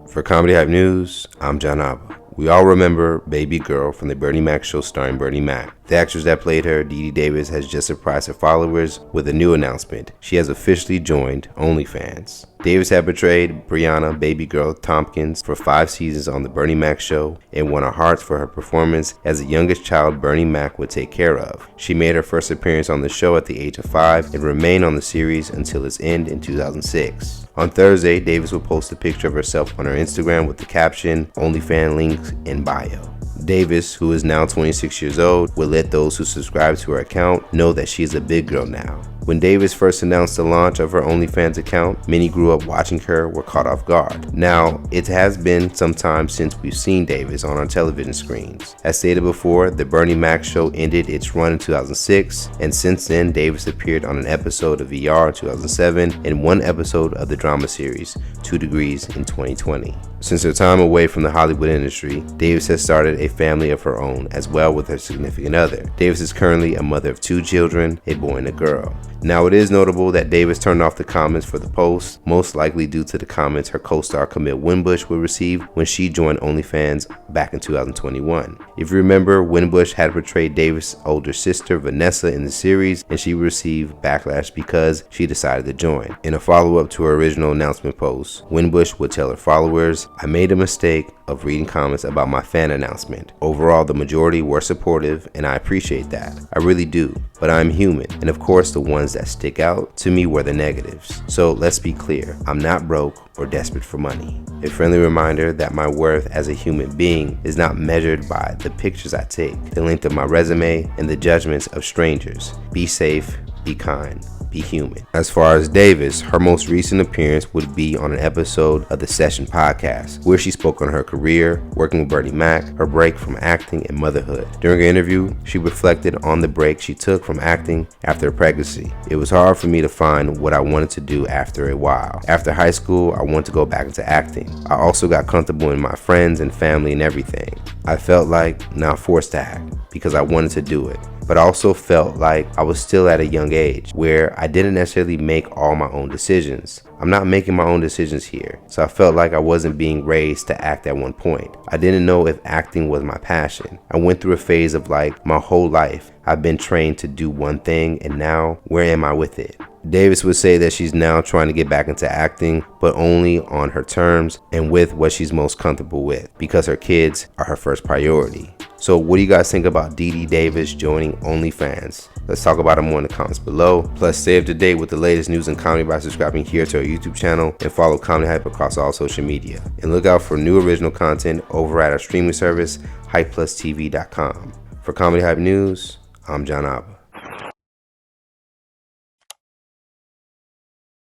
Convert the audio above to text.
For Comedy Hype News, I'm John Abba. We all remember Baby Girl from the Bernie Mac show starring Bernie Mac. The actress that played her, Dede Davis, has just surprised her followers with a new announcement. She has officially joined OnlyFans. Davis had portrayed Brianna Baby Girl Tompkins for 5 seasons on the Bernie Mac show and won our hearts for her performance as the youngest child Bernie Mac would take care of. She made her first appearance on the show at the age of 5 and remained on the series until its end in 2006. On Thursday, Davis will post a picture of herself on her Instagram with the caption, OnlyFans links in bio. Davis, who is now 26 years old, will let those who subscribe to her account know that she is a big girl now. When Davis first announced the launch of her OnlyFans account, many grew up watching her were caught off guard. Now, it has been some time since we've seen Davis on our television screens. As stated before, the Bernie Mac show ended its run in 2006, and since then, Davis appeared on an episode of VR in 2007 and 1 episode of the drama series 2 Degrees in 2020. Since her time away from the Hollywood industry, Davis has started a family of her own as well with her significant other. Davis is currently a mother of 2 children, a boy and a girl. Now, it is notable that Davis turned off the comments for the post, most likely due to the comments her co-star Camille Winbush would receive when she joined OnlyFans back in 2021. If you remember, Winbush had portrayed Davis' older sister Vanessa in the series, and she received backlash because she decided to join. In a follow-up to her original announcement post, Winbush would tell her followers, "I made a mistake of reading comments about my fan announcement. Overall, the majority were supportive, and I appreciate that. I really do. But I'm human, and of course the ones that stick out to me were the negatives. So let's be clear, I'm not broke or desperate for money. A friendly reminder that my worth as a human being is not measured by the pictures I take, the length of my resume, and the judgments of strangers. Be safe, be kind, be human." As far as Davis, her most recent appearance would be on an episode of the Session podcast, where she spoke on her career, working with Bernie Mac, her break from acting, and motherhood. During her interview, she reflected on the break she took from acting after pregnancy. "It was hard for me to find what I wanted to do after a while. After high school, I wanted to go back into acting. I also got comfortable in my friends and family and everything. I felt like not forced to act because I wanted to do it. But I also felt like I was still at a young age where I didn't necessarily make all my own decisions. I'm not making my own decisions here, so I felt like I wasn't being raised to act at one point. I didn't know if acting was my passion. I went through a phase of like my whole life I've been trained to do one thing, and now where am I with it?" Davis would say that she's now trying to get back into acting, but only on her terms and with what she's most comfortable with, because her kids are her first priority. So what do you guys think about Dede Davis joining OnlyFans? Let's talk about it more in the comments below. Plus, stay up to date with the latest news and comedy by subscribing here to our YouTube channel and follow Comedy Hype across all social media. And look out for new original content over at our streaming service, hypeplusTV.com. For Comedy Hype News, I'm John Abba.